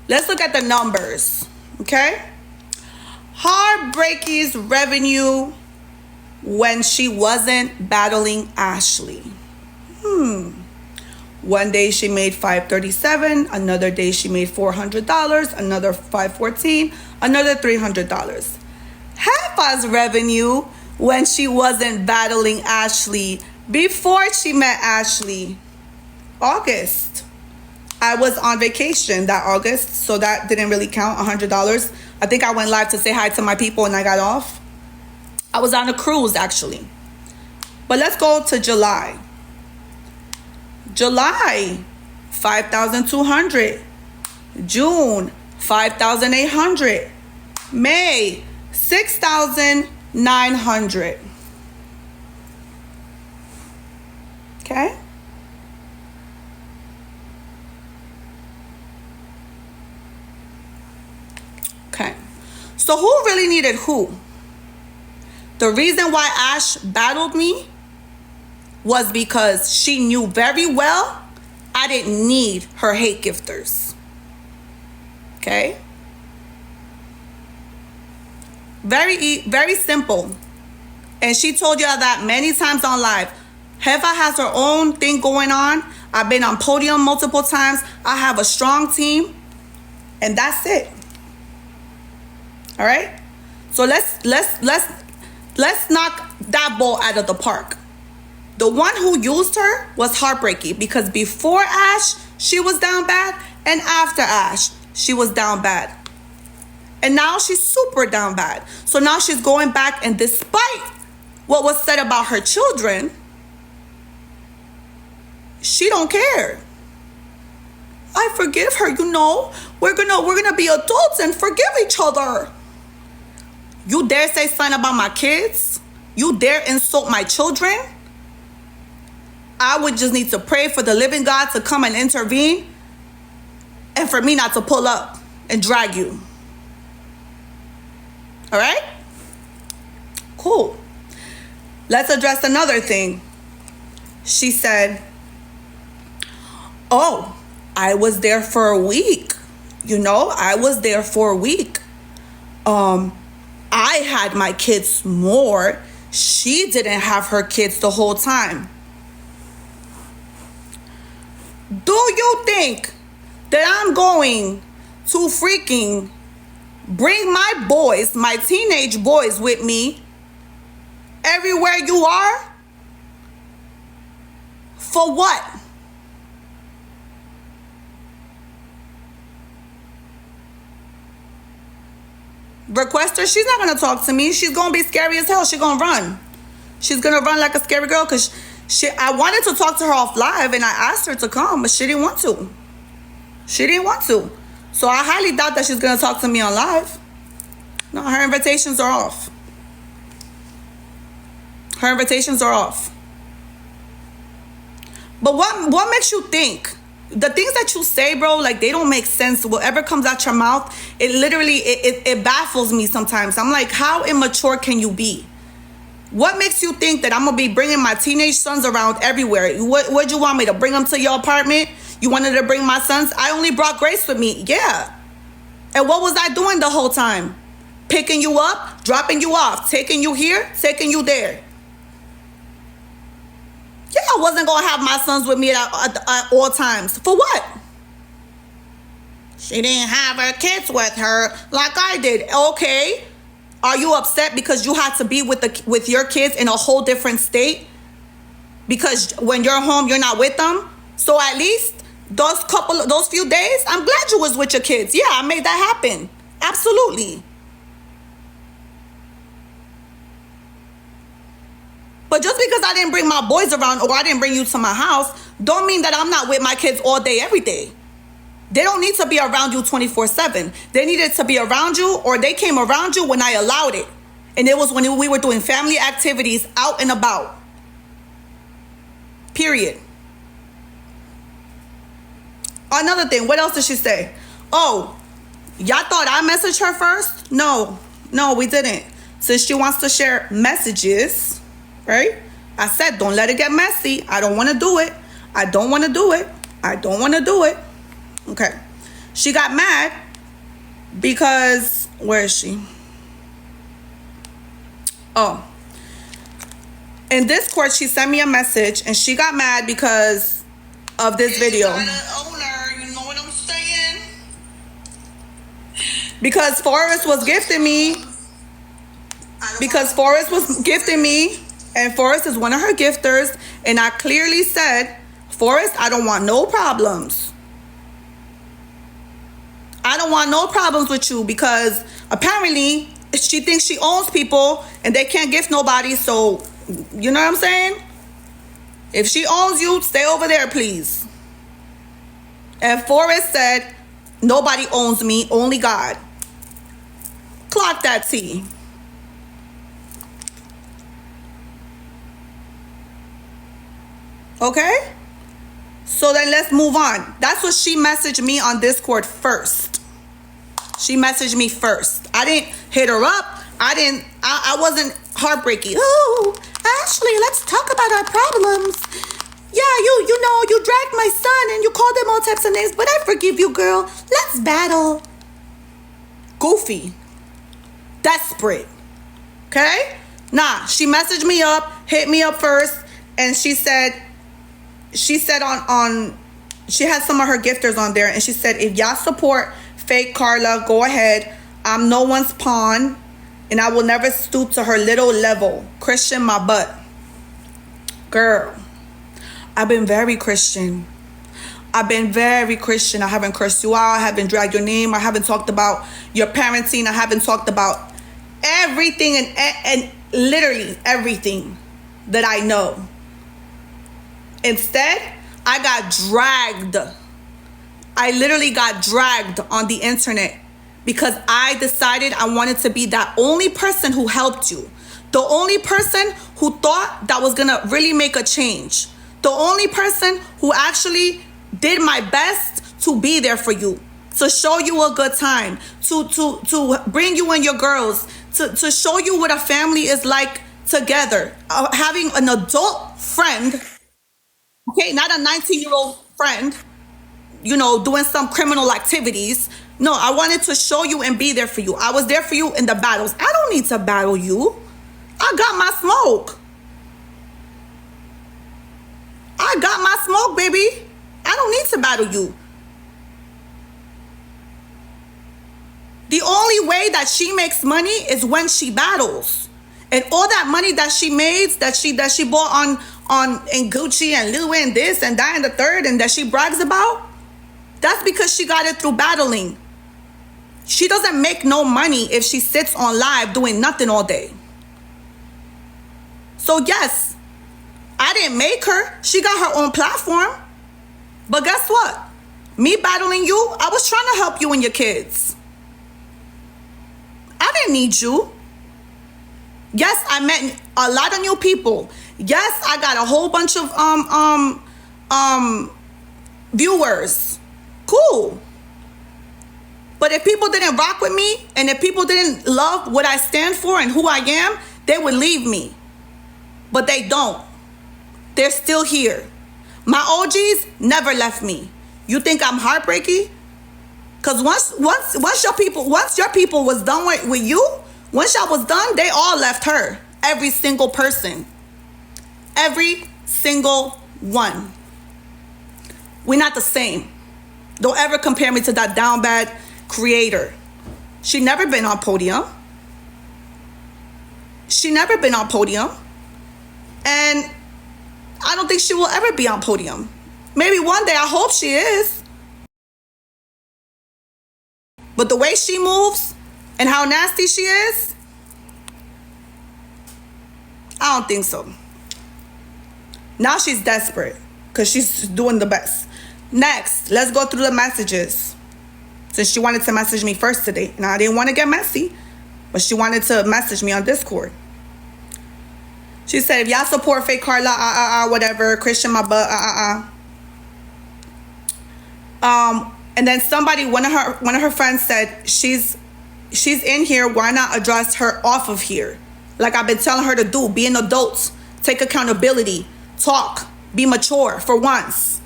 Let's look at the numbers, okay? Heartbreaky's revenue when she wasn't battling Ashley. One day she made $537, another day she made $400, another $514, another $300. Jefa's revenue when she wasn't battling Ashley before she met Ashley. August. I was on vacation that August, so that didn't really count, $100. I think I went live to say hi to my people and I got off. I was on a cruise, actually. But let's go to July. July, $5,200. June, $5,800. May, $6,900. Okay? Okay. So who really needed who? The reason why Ash battled me was because she knew very well I didn't need her hate gifters. Okay? Very simple. And she told you that many times on live. Jefa has her own thing going on. I've been on podium multiple times. I have a strong team. And that's it. All right? So let's knock that ball out of the park. The one who used her was heartbreaking because before Ash, she was down bad, and after Ash, she was down bad. And now she's super down bad. So now she's going back, and despite what was said about her children, she don't care. I forgive her, you know. We're gonna be adults and forgive each other. You dare say something about my kids? You dare insult my children? I would just need to pray for the living God to come and intervene and for me not to pull up and drag you. All right? Cool. Let's address another thing. She said, oh, I was there for a week. You know, I was there for a week. I had my kids more. She didn't have her kids the whole time. Do you think that I'm going to freaking bring my boys, my teenage boys with me everywhere you are? For what? Request her, she's not going to talk to me. She's going to be scary as hell. She's going to run. She's going to run like a scary girl because I wanted to talk to her off live and I asked her to come, but she didn't want to. She didn't want to. So I highly doubt that she's going to talk to me on live. No, her invitations are off. Her invitations are off. But what makes you think? The things that you say, bro, like they don't make sense. Whatever comes out your mouth, it literally, it baffles me sometimes. I'm like, how immature can you be? What makes you think that I'm going to be bringing my teenage sons around everywhere? What'd you want me to bring them to your apartment? You wanted to bring my sons? I only brought Grace with me. Yeah. And what was I doing the whole time? Picking you up, dropping you off, taking you here, taking you there. Yeah, I wasn't going to have my sons with me at all times. For what? She didn't have her kids with her like I did. Okay. Are you upset because you had to be with your kids in a whole different state? Because when you're home, you're not with them? So at least those few days, I'm glad you was with your kids. Yeah, I made that happen. Absolutely. But just because I didn't bring my boys around or I didn't bring you to my house, don't mean that I'm not with my kids all day, every day. They don't need to be around you 24/7. They needed to be around you, or they came around you when I allowed it. And it was when we were doing family activities out and about. Period. Another thing, what else did she say? Oh, y'all thought I messaged her first? No, we didn't. Since she wants to share messages, right? I said, don't let it get messy. I don't want to do it. I don't want to do it. Okay. She got mad because, where is she? Oh, in Discord, she sent me a message and she got mad because of this video. Because Forrest was gifting me. And Forrest is one of her gifters. And I clearly said, Forrest, I don't want no problems. I don't want no problems with you, because apparently she thinks she owns people and they can't gift nobody. So, you know what I'm saying? If she owns you, stay over there, please. And Forrest said, nobody owns me, only God. Clock that T. Okay? So then let's move on. That's what she messaged me on Discord first. She messaged me first. I didn't hit her up. I wasn't heartbreaky. Oh, Ashley, let's talk about our problems. Yeah, you know, you dragged my son and you called him all types of names, but I forgive you, girl. Let's battle. Goofy. Desperate. Okay? Nah, she messaged me up, hit me up first, and she said on she had some of her gifters on there, and she said, if y'all support fake Carla, go ahead. I'm no one's pawn, and I will never stoop to her little level. Christian my butt. Girl, I've been very Christian. I haven't cursed you out. I haven't dragged your name. I haven't talked about your parenting. I haven't talked about everything and literally everything that I know. Instead, I got dragged. I literally got dragged on the internet because I decided I wanted to be that only person who helped you. The only person who thought that was going to really make a change. The only person who actually did my best to be there for you, to show you a good time, to bring you and your girls, to show you what a family is like together. Having an adult friend, okay, not a 19-year-old friend, you know, doing some criminal activities. No, I wanted to show you and be there for you. I was there for you in the battles. I don't need to battle you. I got my smoke. I got my smoke, baby. I don't need to battle you. The only way that she makes money is when she battles. And all that money that she made, that she bought on in Gucci and Louis and this and that and the third, and that she brags about, that's because she got it through battling. She doesn't make no money if she sits on live doing nothing all day. So yes, I didn't make her. She got her own platform. But guess what? Me battling you, I was trying to help you and your kids. I didn't need you. Yes, I met a lot of new people. Yes, I got a whole bunch of viewers. Cool. But if people didn't rock with me, and if people didn't love what I stand for and who I am, they would leave me. But they don't. They're still here. My OGs never left me. You think I'm heartbreaky? Because once your people was done with you, once y'all was done, they all left her. Every single person. Every single one. We're not the same. Don't ever compare me to that down bad creator. She never been on podium. And I don't think she will ever be on podium. Maybe one day, I hope she is. But the way she moves and how nasty she is, I don't think so. Now she's desperate because she's doing the best. Next, let's go through the messages. Since she wanted to message me first today. Now, I didn't want to get messy, but she wanted to message me on Discord. She said, if y'all support fake Carla, whatever, Christian my butt, and then one of her friends said, she's in here, why not address her off of here? Like I've been telling her to do, be an adult, take accountability, talk, be mature for once.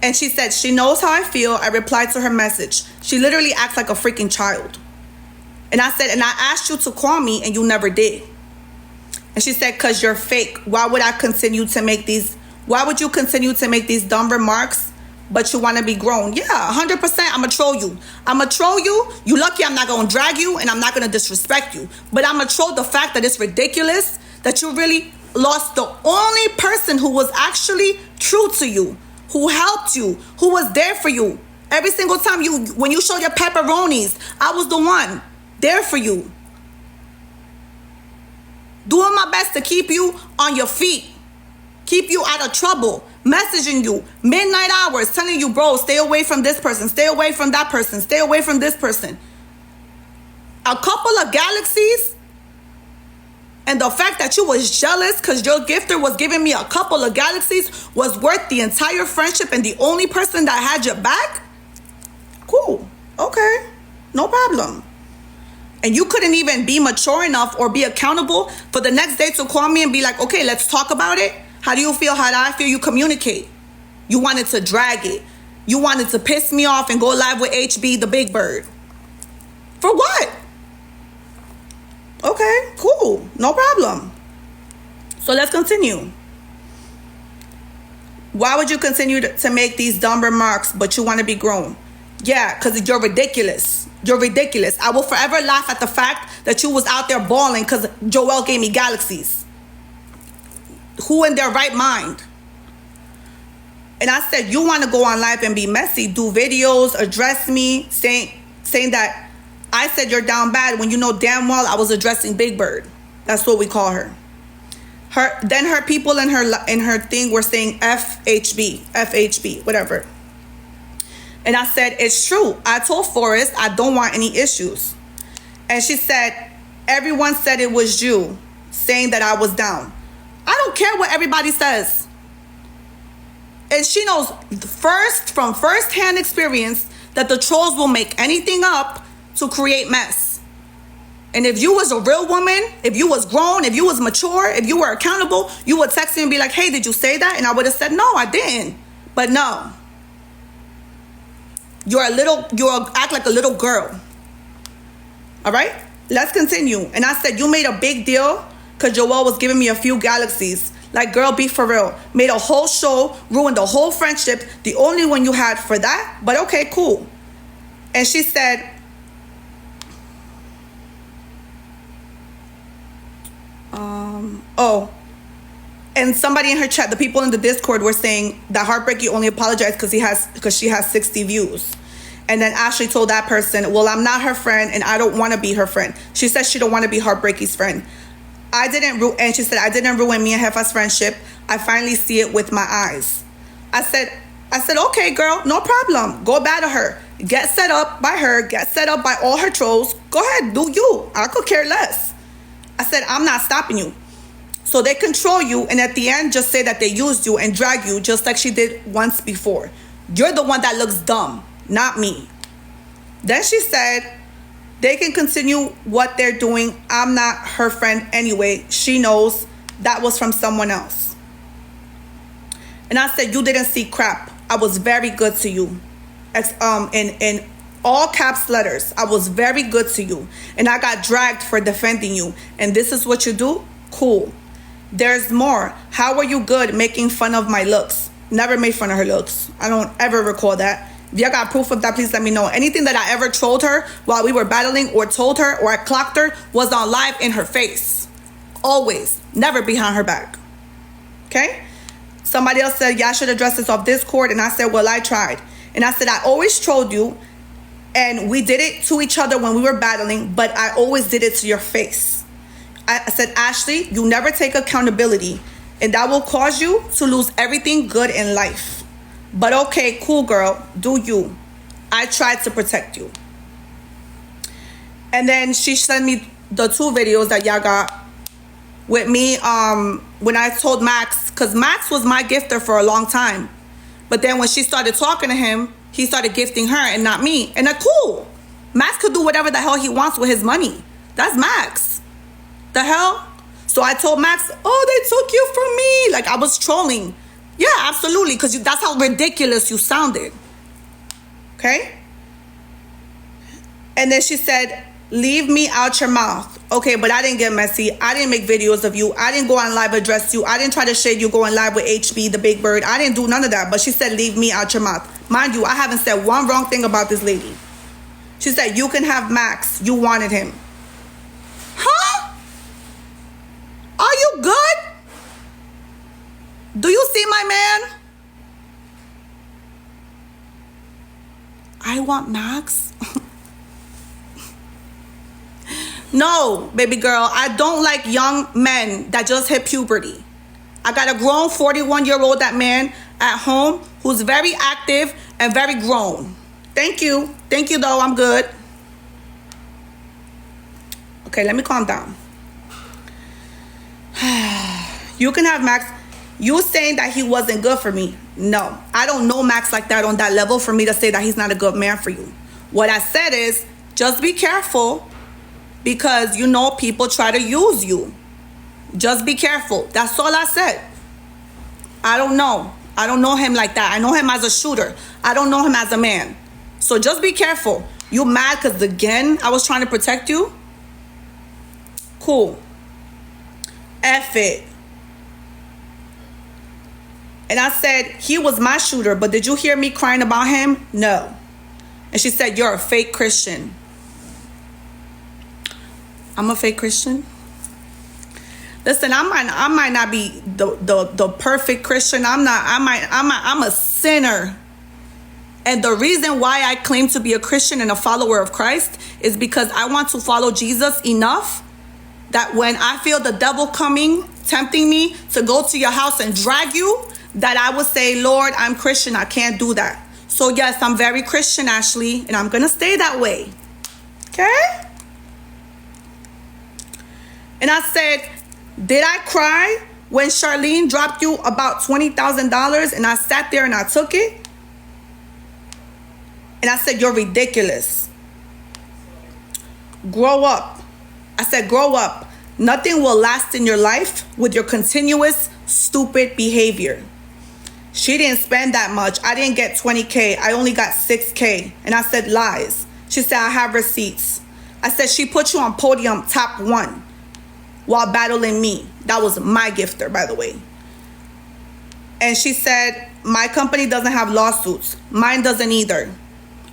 And she said, she knows how I feel. I replied to her message. She literally acts like a freaking child. And I said, and I asked you to call me and you never did. And she said, because you're fake. Why would you continue to make these dumb remarks, but you want to be grown? Yeah, 100%. I'm going to troll you. I'm going to troll you. You lucky I'm not going to drag you and I'm not going to disrespect you. But I'm going to troll the fact that it's ridiculous that you really lost the only person who was actually true to you, who helped you, who was there for you. Every single time when you showed your pepperonis, I was the one there for you. Doing my best to keep you on your feet. Keep you out of trouble. Messaging you. Midnight hours. Telling you, bro, stay away from this person. Stay away from that person. Stay away from this person. A couple of galaxies. And the fact that you was jealous because your gifter was giving me a couple of galaxies was worth the entire friendship and the only person that had your back? Cool. Okay. No problem. And you couldn't even be mature enough or be accountable for the next day to call me and be like, okay, let's talk about it. How do you feel? How do I feel? You communicate. You wanted to drag it. You wanted to piss me off and go live with HB, the big bird. For what? Okay, cool. No problem. So let's continue. Why would you continue to make these dumb remarks, but you want to be grown? Yeah, because you're ridiculous. You're ridiculous. I will forever laugh at the fact that you was out there bawling because Joel gave me galaxies. Who in their right mind? And I said, you want to go on live and be messy, do videos, address me, saying that I said you're down bad when you know damn well I was addressing Big Bird. That's what we call her. Then her people in her thing were saying FHB, whatever. And I said, it's true. I told Forrest I don't want any issues. And she said, everyone said it was you saying that I was down. I don't care what everybody says. And she knows from first-hand experience that the trolls will make anything up to create mess. And if you was a real woman, if you was grown, if you was mature, if you were accountable, you would text me and be like, hey, did you say that? And I would have said, no, I didn't. But no. You act like a little girl. All right? Let's continue. And I said, you made a big deal because Joel was giving me a few galaxies. Like, girl, be for real. Made a whole show, ruined the whole friendship. The only one you had for that. But okay, cool. And she said, and somebody in her chat, the people in the Discord were saying that Heartbreaky only apologized because she has 60 views. And then Ashley told that person, well, I'm not her friend and I don't want to be her friend. She said she don't want to be Heartbreaky's friend. And she said, I didn't ruin me and Jefa's friendship. I finally see it with my eyes. I said, okay, girl, no problem. Go battle her. Get set up by her. Get set up by all her trolls. Go ahead, do you. I could care less. I said, I'm not stopping you. So they control you, and at the end, just say that they used you and drag you just like she did once before. You're the one that looks dumb, not me. Then she said, they can continue what they're doing. I'm not her friend anyway. She knows that was from someone else. And I said, you didn't see crap. I was very good to you. In all caps letters, I was very good to you. And I got dragged for defending you. And this is what you do? Cool. There's more. How are you good making fun of my looks? Never made fun of her looks. I don't ever recall that. If y'all got proof of that, please let me know. Anything that I ever trolled her while we were battling or told her or I clocked her was on live in her face. Always. Never behind her back. Okay? Somebody else said, y'all should address this off Discord. And I said, well, I tried. And I said, I always trolled you. And we did it to each other when we were battling. But I always did it to your face. I said, Ashley, you never take accountability. And that will cause you to lose everything good in life. But okay, cool, girl. Do you. I tried to protect you. And then she sent me the 2 videos that y'all got with me when I told Max. Because Max was my gifter for a long time. But then when she started talking to him, he started gifting her and not me. And that's cool. Max could do whatever the hell he wants with his money. That's Max. The hell? So I told Max, oh, they took you from me. Like, I was trolling. Yeah, absolutely, because that's how ridiculous you sounded. Okay? And then she said, leave me out your mouth. Okay, but I didn't get messy. I didn't make videos of you. I didn't go on live address you. I didn't try to shade you going live with HB, the big bird. I didn't do none of that. But she said, leave me out your mouth. Mind you, I haven't said one wrong thing about this lady. She said, you can have Max. You wanted him. Huh? Are you good? Do you see my man? I want Max? No, baby girl, I don't like young men that just hit puberty. I got a grown 41-year-old that man at home who's very active and very grown. Thank you. Thank you, though. I'm good. Okay, let me calm down. You can have Max. You saying that he wasn't good for me. No, I don't know Max like that on that level for me to say that he's not a good man for you. What I said is, just be careful. Because, you know, people try to use you. Just be careful. That's all I said. I don't know. I don't know him like that. I know him as a shooter. I don't know him as a man. So just be careful. You mad because, again, I was trying to protect you? Cool. F it. And I said, he was my shooter, but did you hear me crying about him? No. And she said, you're a fake Christian. I'm a fake Christian. Listen, I might not be the perfect Christian. I'm a sinner. And the reason why I claim to be a Christian and a follower of Christ is because I want to follow Jesus enough that when I feel the devil coming, tempting me to go to your house and drag you, that I would say, Lord, I'm Christian. I can't do that. So yes, I'm very Christian, Ashley, and I'm going to stay that way. Okay? And I said, did I cry when Charlene dropped you about $20,000 and I sat there and I took it? And I said, you're ridiculous. Grow up. I said, grow up. Nothing will last in your life with your continuous stupid behavior. She didn't spend that much. I didn't get 20K. I only got 6K. And I said, lies. She said, I have receipts. I said, she put you on podium top 1. While battling me. That was my gifter, by the way. And she said, my company doesn't have lawsuits. Mine doesn't either.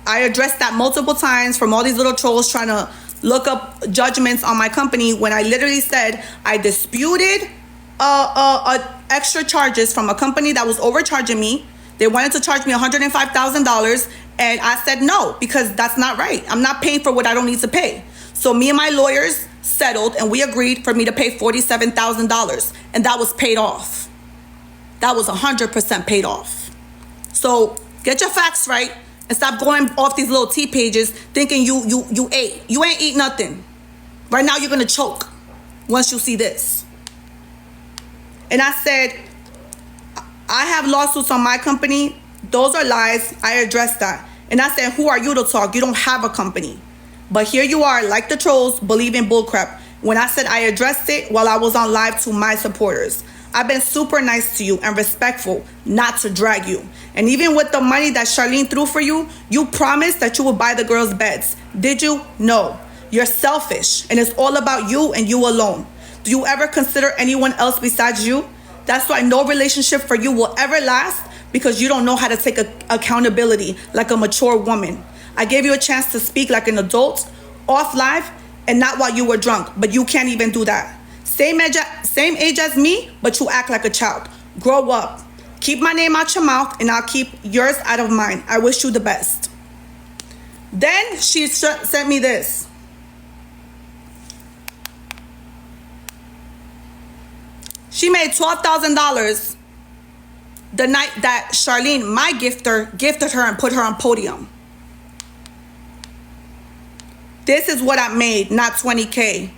I addressed that multiple times from all these little trolls trying to look up judgments on my company when I literally said I disputed extra charges from a company that was overcharging me. They wanted to charge me $105,000 and I said no, because that's not right. I'm not paying for what I don't need to pay. So me and my lawyers settled and we agreed for me to pay $47,000 and that was paid off. That was 100% paid off. So get your facts right and stop going off these little T pages thinking you ate. You ain't eat nothing. Right now you're gonna choke once you see this. And I said, I have lawsuits on my company. Those are lies. I addressed that. And I said, who are you to talk? You don't have a company. But here you are, like the trolls, believing bullcrap. When I said I addressed it while I was on live to my supporters. I've been super nice to you and respectful not to drag you. And even with the money that Charlene threw for you, you promised that you would buy the girls' beds. Did you? No. You're selfish and it's all about you and you alone. Do you ever consider anyone else besides you? That's why no relationship for you will ever last, because you don't know how to take accountability like a mature woman. I gave you a chance to speak like an adult, off live, and not while you were drunk, but you can't even do that. Same age as me, but you act like a child. Grow up. Keep my name out your mouth, and I'll keep yours out of mine. I wish you the best. Then she sent me this. She made $12,000 the night that Charlene, my gifter, gifted her and put her on podium. This is what I made, not 20K.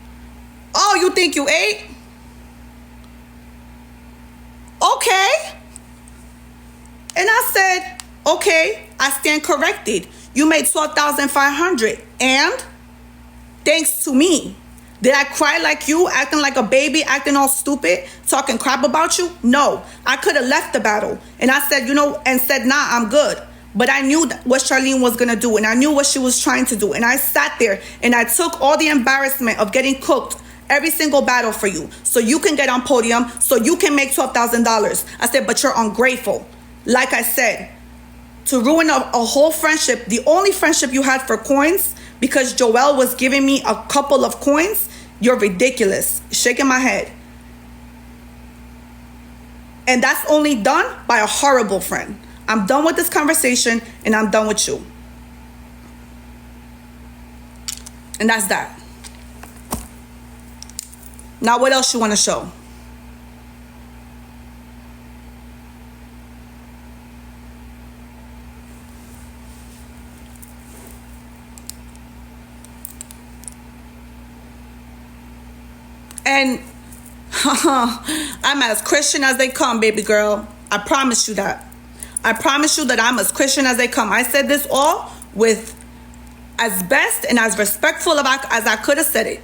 Oh, you think you ate? Okay. And I said, okay, I stand corrected. You made $12,500 and thanks to me. Did I cry like you, acting like a baby, acting all stupid, talking crap about you? No. I could have left the battle. And I said, and said, nah, I'm good. But I knew what Charlene was going to do, and I knew what she was trying to do. And I sat there and I took all the embarrassment of getting cooked every single battle for you so you can get on podium, so you can make $12,000. I said, but you're ungrateful. Like I said, to ruin a whole friendship, the only friendship you had for coins, because Joelle was giving me a couple of coins, you're ridiculous. Shaking my head. And that's only done by a horrible friend. I'm done with this conversation, and I'm done with you. And that's that. Now, what else you want to show? And I'm as Christian as they come, baby girl. I promise you that. I promise you that I'm as Christian as they come. I said this all with as best and as respectful as I could have said it.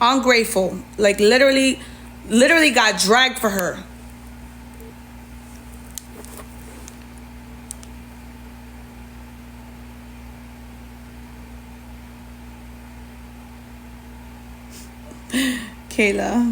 Ungrateful. Like literally got dragged for her. Kayla.